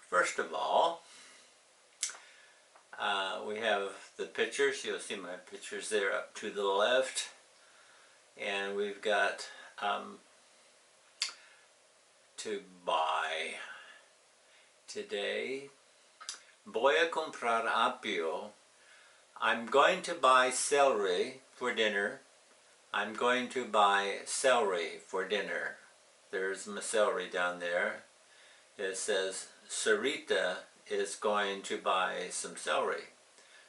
First of all, we have the pictures. You'll see my pictures there up to the left. And we've got to buy. Today, voy a comprar apio. I'm going to buy celery for dinner. I'm going to buy celery for dinner. There's my celery down there. It says Sarita is going to buy some celery.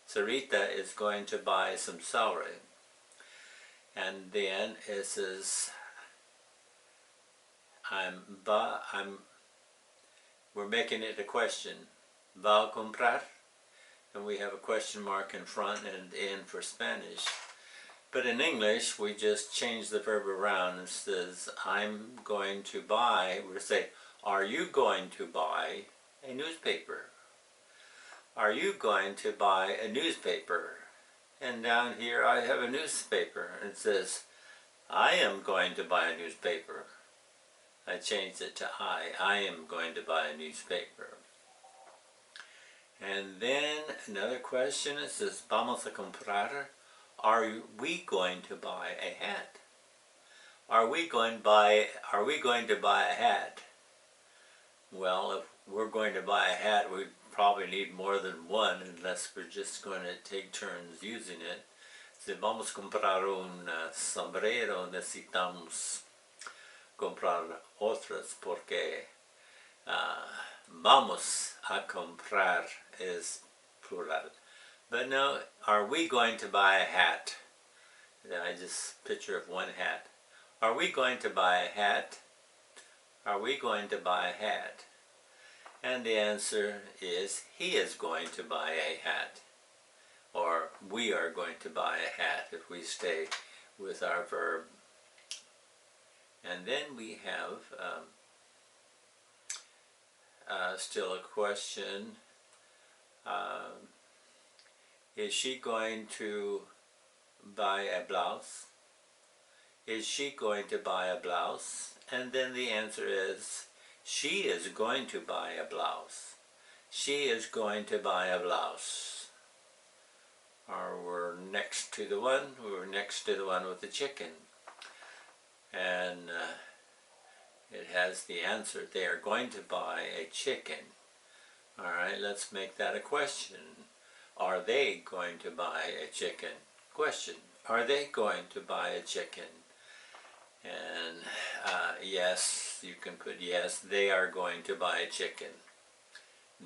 Sarita is going to buy some celery. And then it says we're making it a question. Va a comprar? And we have a question mark in front and in for Spanish. But in English, we just change the verb around. It says, I'm going to buy. We'll say, are you going to buy a newspaper? Are you going to buy a newspaper? And down here I have a newspaper. It says, I am going to buy a newspaper. I changed it to I. I am going to buy a newspaper. And then another question, it says, vamos a comprar. Are we going to buy a hat? Are we going to buy a hat? Well, if we're going to buy a hat, we probably need more than one, unless we're just going to take turns using it. Si vamos a comprar un sombrero, necesitamos comprar otras, porque vamos a comprar is plural. But no, are we going to buy a hat? I just picture of one hat. Are we going to buy a hat? Are we going to buy a hat? And the answer is, he is going to buy a hat. Or we are going to buy a hat if we stay with our verb. And then we have still a question. Is she going to buy a blouse? Is she going to buy a blouse? And then the answer is, she is going to buy a blouse. She is going to buy a blouse. Or we're next to the one with the chicken. And it has the answer, they are going to buy a chicken. Alright, let's make that a question. Are they going to buy a chicken? Question, are they going to buy a chicken? And yes, you can put yes, they are going to buy a chicken.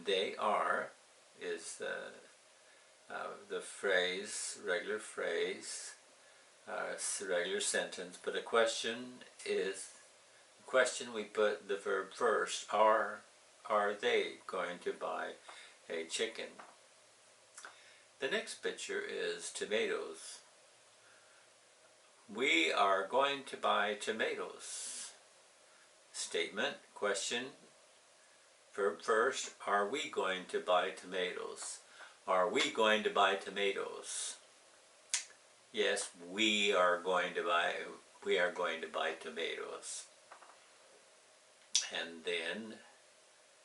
They are is the phrase, regular phrase, regular sentence, but a question is, question we put the verb first, are they going to buy a chicken? The next picture is tomatoes. We are going to buy tomatoes. Statement, question, verb first, are we going to buy tomatoes? Are we going to buy tomatoes? Yes, we are going to buy tomatoes. And then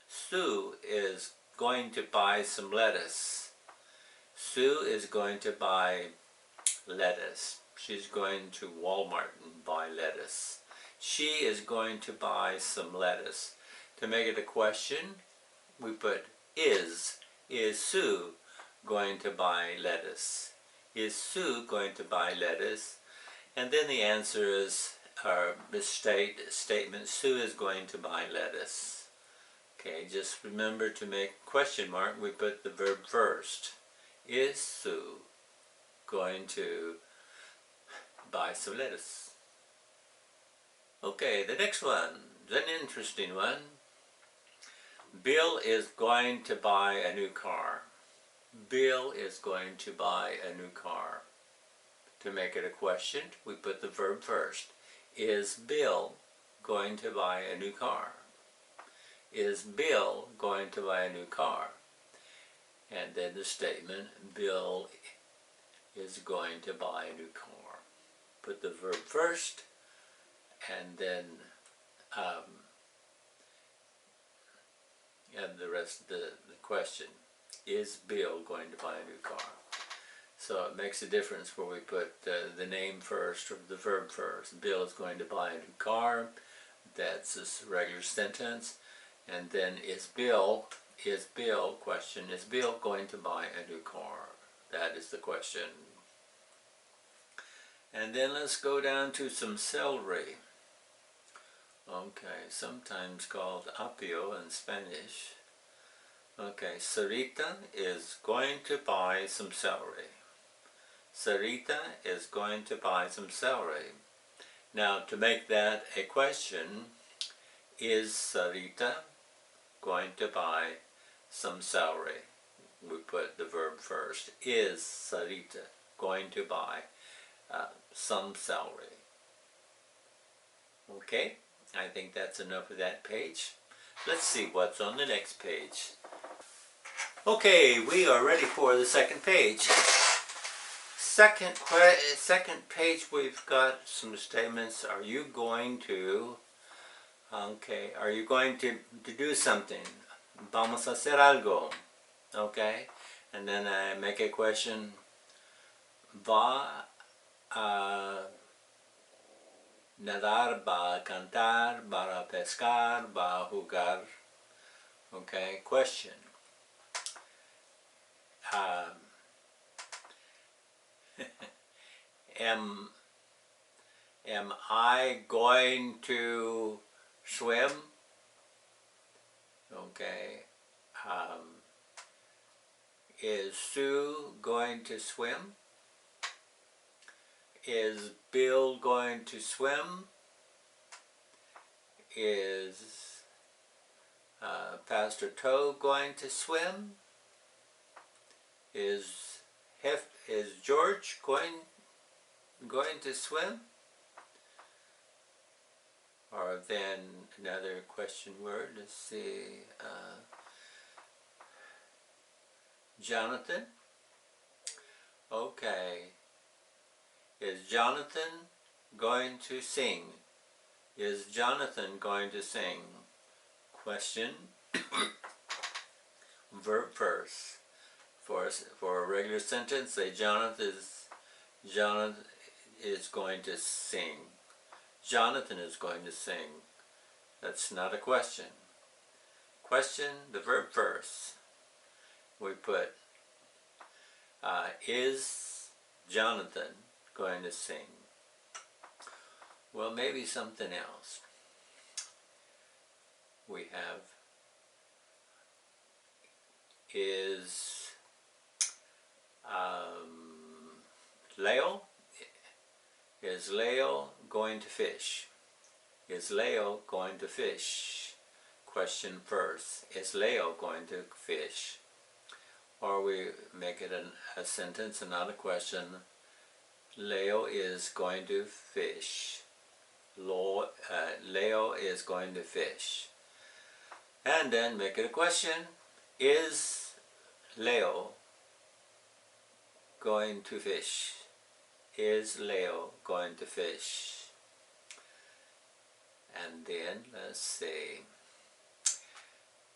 Sue is going to buy some lettuce. Sue is going to buy lettuce. She's going to Walmart and buy lettuce. She is going to buy some lettuce. To make it a question, we put is. Is Sue going to buy lettuce? Is Sue going to buy lettuce? And then the answer is, the statement, Sue is going to buy lettuce. Okay, just remember to make question mark, we put the verb first. Is Sue going to buy some lettuce? Okay, the next one is an interesting one. Bill is going to buy a new car. Bill is going to buy a new car. To make it a question, we put the verb first. Is Bill going to buy a new car? Is Bill going to buy a new car? And then the statement, Bill is going to buy a new car. Put the verb first, and then and the rest of the question. Is Bill going to buy a new car? So it makes a difference where we put the name first or the verb first. Bill is going to buy a new car. That's this regular sentence. And then is Bill, question, is Bill going to buy a new car? That is the question. And then let's go down to some celery. Okay, sometimes called apio in Spanish. Okay, Sarita is going to buy some celery. Sarita is going to buy some celery. Now, to make that a question, is Sarita going to buy some celery? We put the verb first. Is Sarita going to buy some celery? Okay, I think that's enough of that page. Let's see what's on the next page. Okay, we are ready for the second page. Second page, we've got some statements. Are you going to, okay, are you going to do something? Vamos a hacer algo, okay? And then I make a question. Va a nadar, va a cantar, va a pescar, va a jugar. Okay, question. Am I going to swim? Okay. Is Sue going to swim? Is Bill going to swim? Is Pastor Toe going to swim? Is George going to swim? Or then another question word, let's see, Jonathan? Okay. Is Jonathan going to sing? Is Jonathan going to sing? Question. Verb first. For a regular sentence, say Jonathan is going to sing. Jonathan is going to sing. That's not a question. Question, the verb first. We put, is Jonathan going to sing? Well, maybe something else. We have, is Leo? Is Leo going to fish? Is Leo going to fish? Question first. Is Leo going to fish? Or we make it a sentence and not a question. Leo is going to fish. Leo is going to fish. And then make it a question. Is Leo going to fish? Is Leo going to fish? And then, let's see,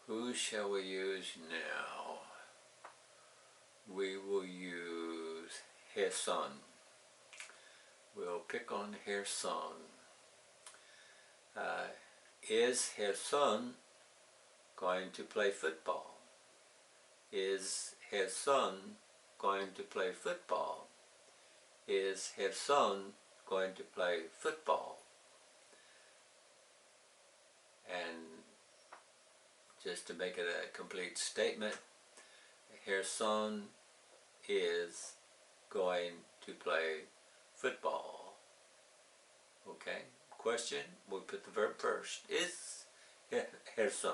who shall we use now? We will use Gerson. We'll pick on Gerson. Is Gerson going to play football? Is Gerson going to play football? Is Gerson going to play football? And just to make it a complete statement, Gerson is going to play football. Okay, question, we'll put the verb first. Is Gerson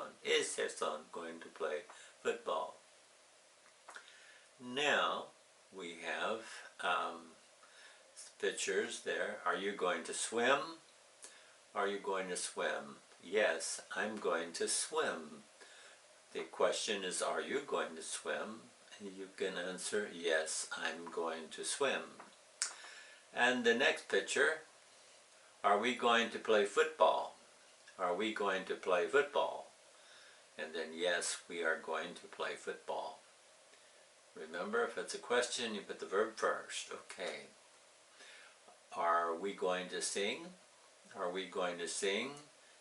going to play football? Now we have pictures there. Are you going to swim? Are you going to swim? Yes, I'm going to swim. The question is, are you going to swim? And you can answer, yes, I'm going to swim. And the next picture, are we going to play football? Are we going to play football? And then yes, we are going to play football. Remember, if it's a question, you put the verb first. Okay. Are we going to sing? Are we going to sing?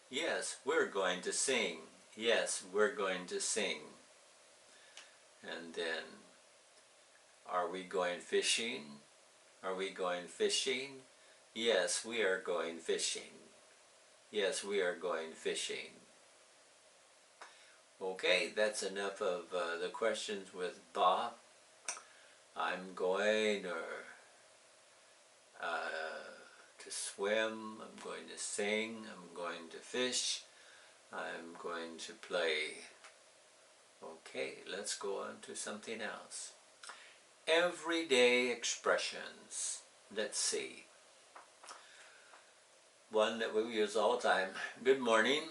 Yes, we're going to sing. Yes, we're going to sing. And then, are we going fishing? Are we going fishing? Yes, we are going fishing. Yes, we are going fishing. Okay, that's enough of the questions with ba. I'm going to swim, I'm going to sing, I'm going to fish, I'm going to play. Okay, let's go on to something else. Everyday expressions. Let's see. One that we use all the time. Good morning.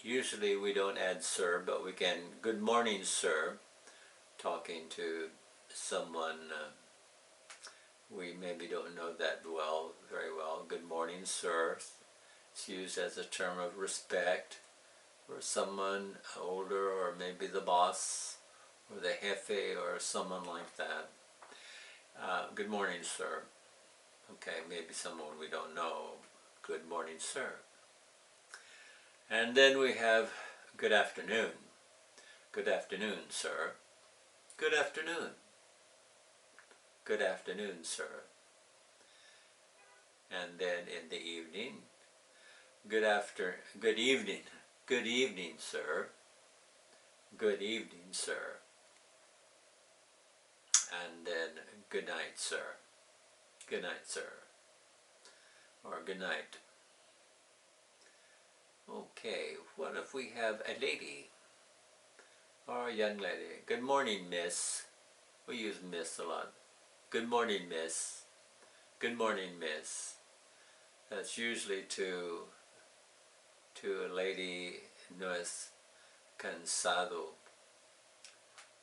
Usually we don't add sir, but we can, good morning sir, talking to someone we maybe don't know that very well. Good morning sir. It's used as a term of respect for someone older, or maybe the boss or the jefe or someone like that. Good morning sir. Okay, maybe someone we don't know. Good morning sir. And then we have good afternoon. Good afternoon, sir. Good afternoon. Good afternoon, sir. And then in the evening, good evening. Good evening, sir. Good evening, sir. And then good night, sir. Good night, sir. Or good night. Okay, what if we have a lady or a young lady? Good morning, miss. We use miss a lot. Good morning, miss. Good morning, miss. That's usually to a lady. No es cansado.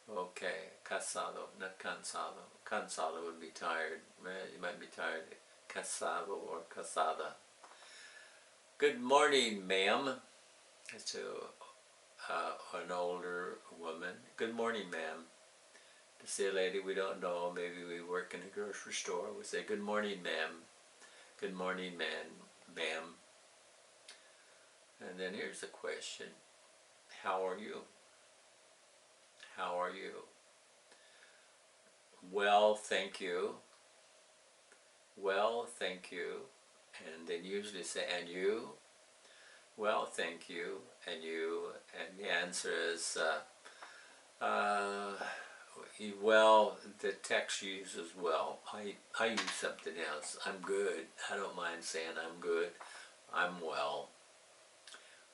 Okay, casado, not cansado. Cansado would be tired. You might be tired. Casado or casada. Good morning, ma'am. It's to an older woman. Good morning, ma'am. To see a lady we don't know, maybe we work in a grocery store, we say, good morning, ma'am. Good morning, ma'am. And then here's a question. How are you? How are you? Well, thank you. Well, thank you. And then usually say, and you? Well, thank you. And you? And the answer is, well, the text uses well. I use something else. I'm good. I don't mind saying I'm good. I'm well.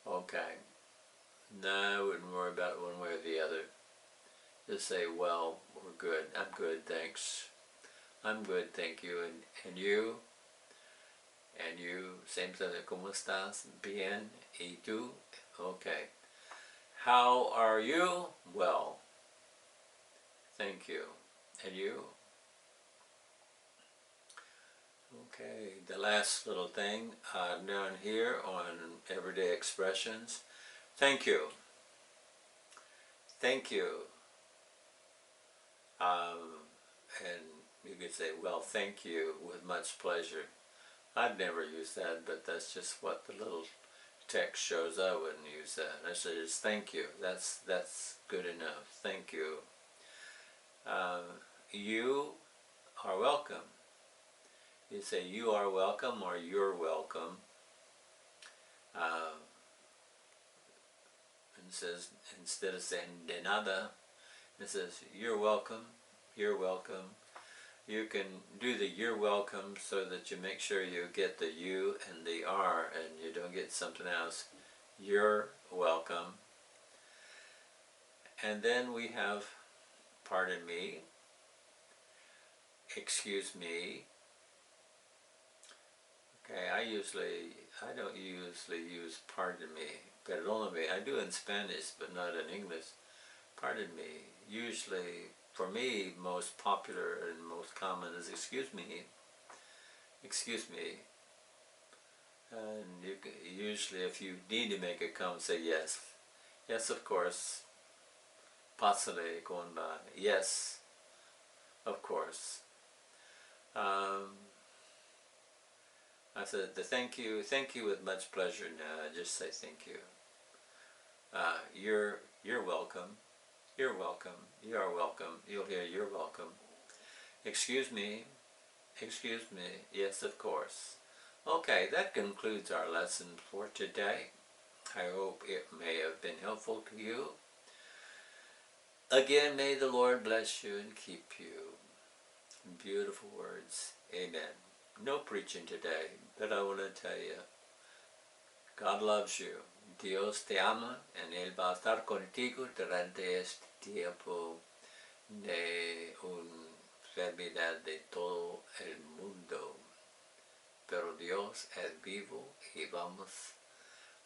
Okay. No, I wouldn't worry about it one way or the other. Just say, well, we're good. I'm good, thanks. I'm good, thank you. And you? And you? Same thing. ¿Cómo estás? Bien. ¿Y tú? Okay. How are you? Well. Thank you. And you? Okay, the last little thing down here on everyday expressions. Thank you. Thank you. And you could say, well, thank you, with much pleasure. I've never used that, but that's just what the little text shows. I wouldn't use that. I say just thank you. That's good enough. Thank you. You are welcome. You say you are welcome or you're welcome. And says, instead of saying de nada, it says you're welcome. You're welcome. You can do the you're welcome so that you make sure you get the you and the are and you don't get something else. You're welcome. And then we have pardon me, excuse me. Okay, I don't usually use pardon me, perdóname. I do in Spanish, but not in English. Pardon me. Usually, for me, most popular and most common is excuse me. Excuse me. And you can, usually, if you need to make a comment, say yes. Yes, of course. Pásale con by. Yes, of course. I said the thank you with much pleasure. Now I just say thank you. You're welcome. You're welcome. You are welcome. You'll hear you're welcome. Excuse me. Excuse me. Yes, of course. Okay, that concludes our lesson for today. I hope it may have been helpful to you. Again, may the Lord bless you and keep you. Beautiful words. Amen. No preaching today, but I want to tell you, God loves you. Dios te ama, and Él va a estar contigo durante este tiempo de enfermedad de todo el mundo. Pero Dios es vivo y vamos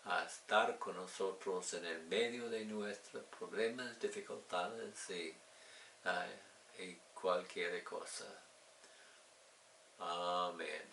a estar con nosotros en el medio de nuestros problemas, dificultades y cualquier cosa. Amén.